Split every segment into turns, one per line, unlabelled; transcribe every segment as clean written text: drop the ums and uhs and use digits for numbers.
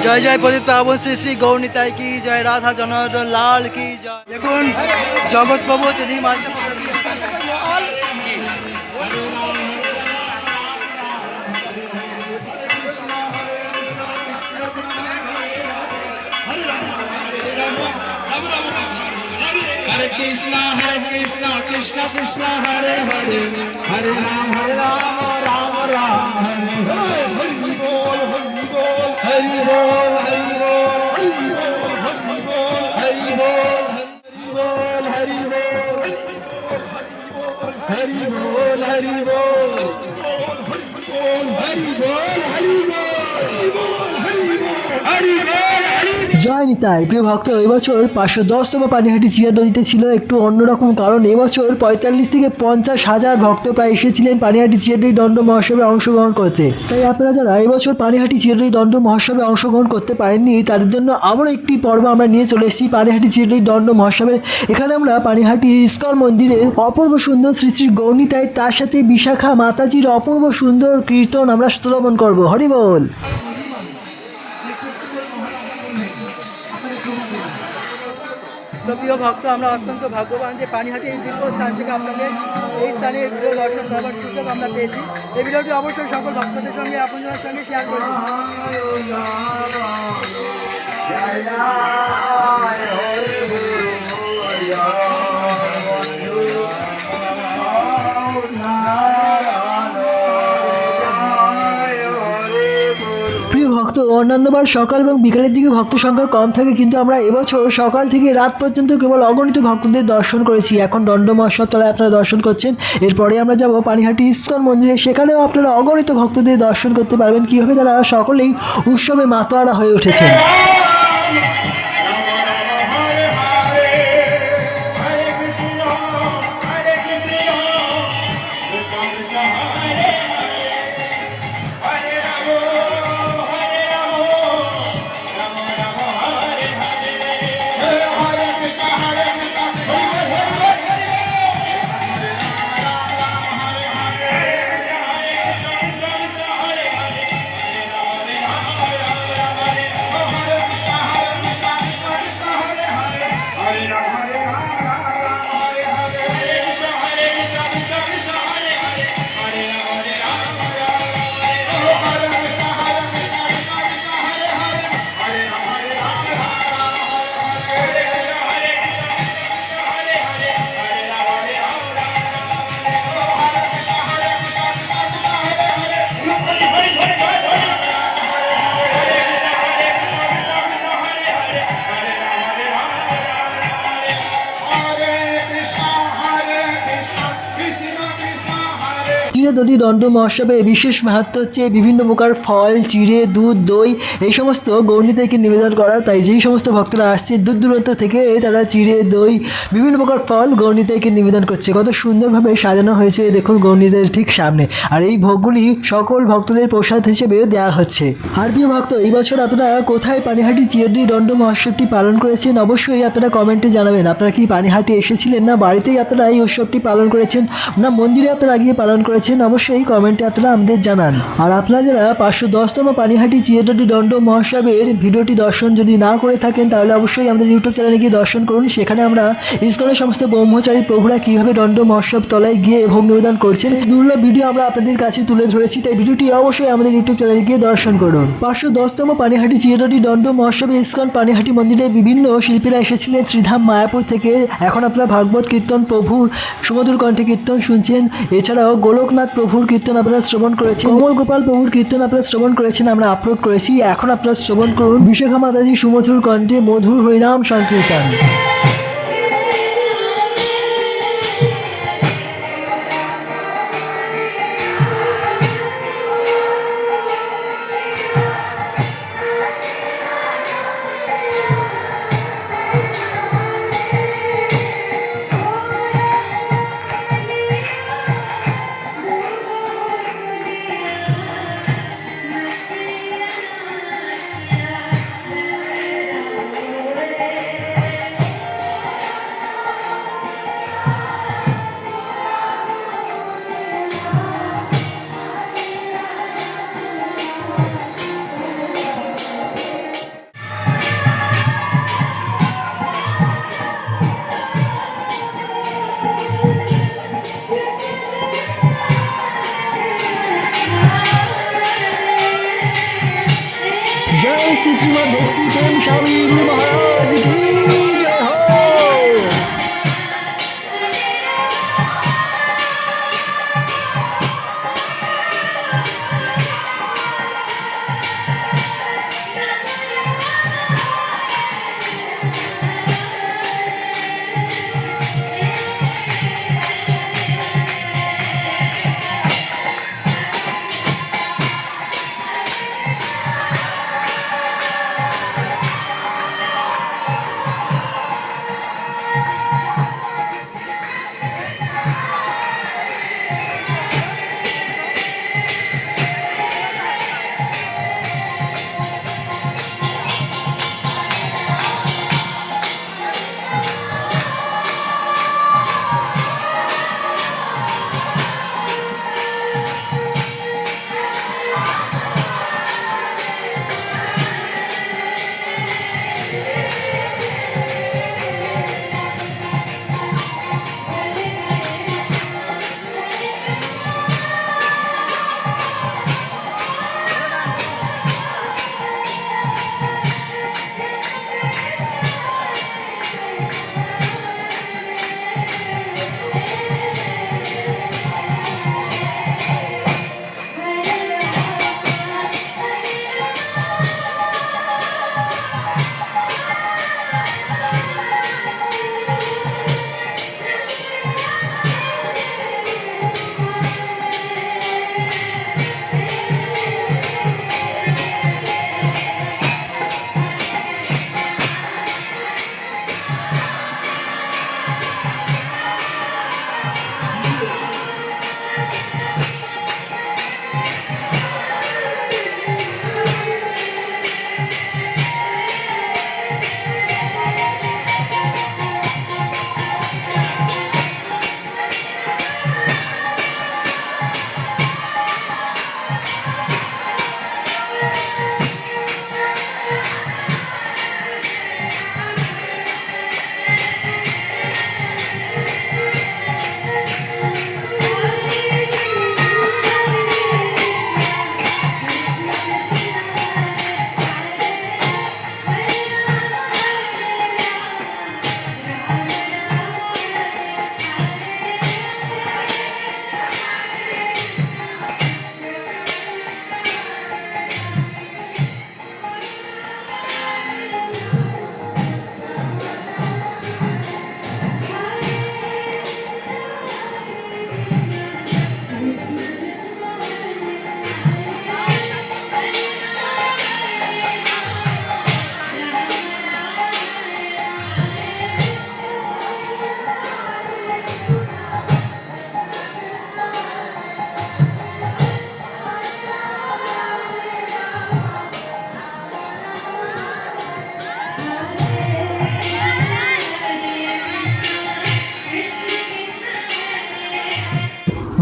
জয় জয় পতিত পাবন শ্রী শ্রী গৌরনিতাই কি জয়, রাধা জনার্দন লাল কি জয়। দেখুন জগৎ প্রভু তিনি মানসা
Hare Krishna Krishna Krishna Hare Hare Hare Ram Ram Ram Hare Hare Bol Hari Bol Hari Bol Hari Bol Hari Bol Hari Bol Hari Bol Hari Bol Hari Bol Hari Bol
জয় নিতাই। প্রিয় ভক্ত, এবছর 510তম পানিহাটি চিড়িয়া নদীতে ছিল একটু অন্যরকম, কারণ এবছর 45 থেকে 50,000 ভক্ত প্রায় এসেছিলেন পানিহাটি চিড়িয়াডি দণ্ড মহোৎসবে অংশগ্রহণ করতে। তাই আপনারা যারা এবছর পানিহাটি চিড়িয়াডি দণ্ড মহোৎসবে অংশগ্রহণ করতে পারেননি তাদের জন্য আবারও একটি পর্ব আমরা নিয়ে চলে এসেছি পানিহাটি চিড়িয়াডি দণ্ড মহোৎসবের। এখানে আমরা পানিহাটি ইস্কন মন্দিরের অপূর্ব সুন্দর শ্রী শ্রী গৌরনিতাই, তার সাথে বিশাখা মাতাজির অপূর্ব সুন্দর কীর্তন আমরা শ্রবণ করব। হরি বল।
প্রিয় ভক্ত, আমরা অত্যন্ত ভাগ্যবান যে পানিহাটি এই দীর্ঘ স্থান থেকে আপনাদের এই স্থানে ভিডিও দর্শন করবার সুযোগ আমরা পেয়েছি। এই ভিডিওটি অবশ্যই সকল ভক্তদের সঙ্গে আপনাদের সঙ্গে শেয়ার করুন।
প্রিয় ভক্ত, অন্যান্যবার সকাল এবং বিকালের দিকে ভক্ত সংখ্যা কম থাকে, কিন্তু আমরা এবছর সকাল থেকে রাত পর্যন্ত কেবল অগণিত ভক্তদের দর্শন করেছি। এখন দণ্ড মহোৎসব তলায় আপনারা দর্শন করছেন। এরপরে আমরা যাব পানিহাটি ইস্কন মন্দিরে, সেখানেও আপনারা অগণিত ভক্তদের দর্শন করতে পারবেন কীভাবে তারা সকলেই উৎসবে মাতোয়ারা হয়ে উঠেছেন। চিড়িয়াডি দণ্ড মহোৎসবে বিশেষ মাহাত্ম্য হচ্ছে বিভিন্ন প্রকার ফল, চিড়ে, দুধ, দই এই সমস্ত গৌরনিতাইকে নিবেদন করা। তাই যেই সমস্ত ভক্তরা আসছে দূর দূরান্ত থেকে তারা চিড়ে, দই, বিভিন্ন প্রকার ফল গৌরনিতাইকে নিবেদন করছে। কত সুন্দরভাবে সাজানো হয়েছে দেখুন গৌরনিতাইয়ের ঠিক সামনে, আর এই ভোগগুলি সকল ভক্তদের প্রসাদ হিসেবে দেওয়া হচ্ছে। আর প্রিয় ভক্ত, এই বছর আপনারা কোথায় পানিহাটি চিড়িয়াডি দণ্ড মহোৎসবটি পালন করেছেন অবশ্যই আপনারা কমেন্টে জানাবেন। আপনারা কি পানিহাটি এসেছিলেন, না বাড়িতেই আপনারা এই উৎসবটি পালন করেছেন, না মন্দিরে আপনারা গিয়ে পালন করেছেন, অবশ্যই কমেন্টে আপনারা আমাদের জানান। আর আপনারা যারা 510তম পানিহাটি চিড়িয়াডি দণ্ড মহোৎসবের ভিডিওটি দর্শন যদি না করে থাকেন তাহলে অবশ্যই আমাদের ইউটিউব চ্যানেলে গিয়ে দর্শন করুন। সেখানে আমরা ইসকনের সমস্ত ব্রহ্মচারী প্রভুরা কীভাবে দণ্ড মহোৎসব তলায় গিয়ে ভোগ নিবেদন করছেন এই দুর্লভ ভিডিও আমরা আপনাদের কাছে তুলে ধরেছি। তাই ভিডিওটি অবশ্যই আমাদের ইউটিউব চ্যানেলে গিয়ে দর্শন করুন। 510তম পানিহাটি চিড়িয়াডি দণ্ড মহোৎসবে ইসকন পানিহাটি মন্দিরে বিভিন্ন শিল্পীরা এসেছিলেন শ্রীধাম মায়াপুর থেকে। এখন আপনারা ভাগবত কীর্তন প্রভুর সুমধুর কণ্ঠে কীর্তন শুনছেন। এছাড়াও গোলকনাথ প্রভুর কীর্তন আপনারা শ্রবণ করেছেন, কমল গোপাল প্রভুর কীর্তন আপনারা শ্রবণ করেছেন, আমরা আপলোড করেছি। এখন আপনারা শ্রবণ করুন বিশাখা মাতাজি সুমধুর কণ্ঠে মধুর হরিনাম সংকীর্তন। উপস্থিত শ্রীমৎ ভক্তি প্রেম স্বামী গুরু মহারাজ কি জয় হো।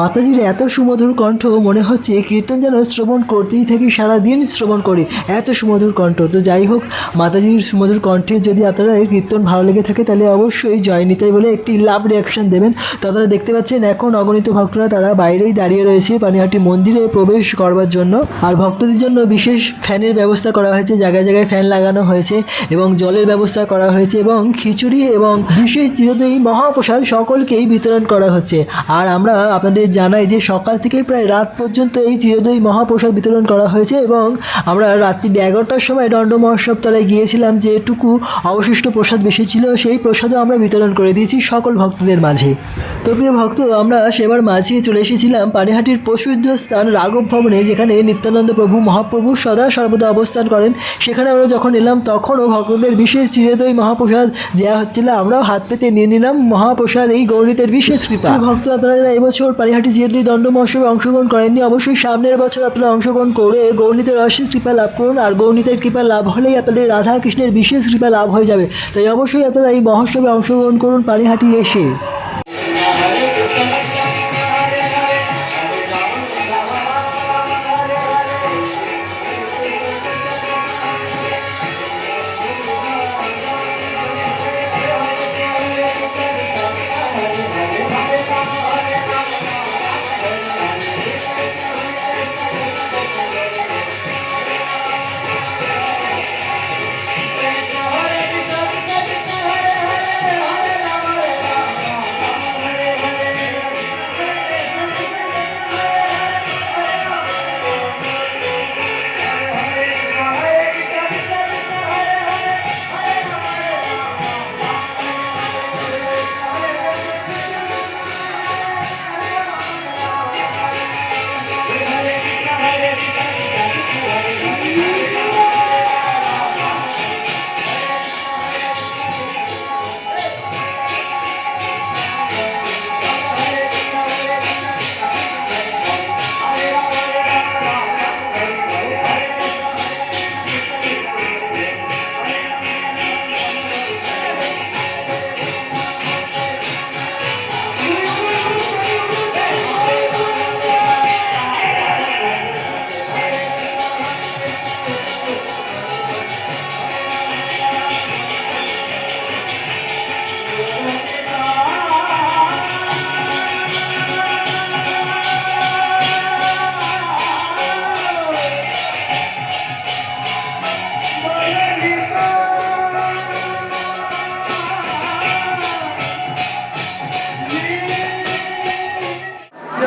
মাতাজির এত সুমধুর কণ্ঠ, মনে হচ্ছে কীর্তন যেন শ্রবণ করতেই থাকি, সারাদিন শ্রবণ করি, এত সুমধুর কণ্ঠ। তো যাই হোক, মাতাজির সুমধুর কণ্ঠে যদি আপনারা কীর্তন ভালো লেগে থাকে তাহলে অবশ্যই জয় নিতাই বলে একটি লাভ রিয়াকশন দেবেন। তো আপনারা দেখতে পাচ্ছেন এখন অগণিত ভক্তরা তারা বাইরেই দাঁড়িয়ে রয়েছে পানিহাটি মন্দিরে প্রবেশ করবার জন্য। আর ভক্তদের জন্য বিশেষ ফ্যানের ব্যবস্থা করা হয়েছে, জায়গায় জায়গায় ফ্যান লাগানো হয়েছে এবং জলের ব্যবস্থা করা হয়েছে এবং খিচুড়ি এবং বিশেষ চিরদই মহাপ্রসাদ সকলকেই বিতরণ করা হচ্ছে। আর আমরা আপনাদের জানাই যে সকাল থেকে প্রায় রাত পর্যন্ত এই চিরদই মহাপ্রসাদ বিতরণ করা হয়েছে এবং আমরা রাত্রি 11টার সময় দণ্ড মহোৎসব তলায় গিয়েছিলাম, যেটুকু অবশিষ্ট প্রসাদ বেশি ছিল সেই প্রসাদও আমরা বিতরণ করে দিয়েছি সকল ভক্তদের মাঝে। তো প্রিয় ভক্ত, আমরা সেবার মাঝে চলে এসেছিলাম পানিহাটির প্রসিদ্ধ স্থান রাঘব ভবনে, যেখানে নিত্যানন্দ প্রভু মহাপ্রভু সদা সর্বদা অবস্থান করেন। সেখানে আমরা যখন এলাম তখনও ভক্তদের বিশেষ চিরদই মহাপ্রসাদ দেওয়া হচ্ছিল, আমরাও হাত পেতে নিয়ে নিলাম মহাপ্রসাদ, এই গৌরীতের বিশেষ কৃপা। ভক্ত, আপনারা যারা এবছর পানিহাটি চিরদই দণ্ড মহোৎসবে অংশগ্রহণ করেননি, অবশ্যই সামনের বছর আপনারা অংশগ্রহণ করে গৌরীতের অশেষ কৃপা লাভ করুন। আর গৌরীতের কৃপা লাভ হলেই আপনাদের রাধা কৃষ্ণের বিশেষ কৃপা লাভ হয়ে যাবে। তাই অবশ্যই আপনারা এই মহোৎসবে অংশগ্রহণ করুন পানিহাটি এসে।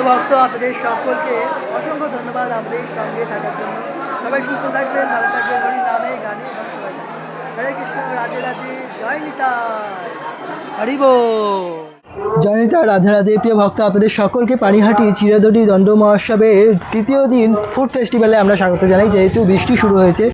ভক্ত আপনাদের সকলকে অসংখ্য ধন্যবাদ আমাদের সঙ্গে থাকার জন্য। সবাই সুস্থ থাকবেন, ভালো থাকবেন, হরি নামে গানে এবং সবাই থাকবেন। হরে কৃষ্ণ, রাধে রাধে, জয় নিতাই, হরি বল।
জয়নিতা, রাধে রাধে। প্রিয় ভক্ত, আপনাদের সকলকে পানিহাটি চিরাদডি দণ্ড মহোৎসবের তৃতীয় দিন ফুড ফেস্টিভ্যালে আমরা স্বাগত জানাই। যেহেতু বৃষ্টি শুরু হয়েছে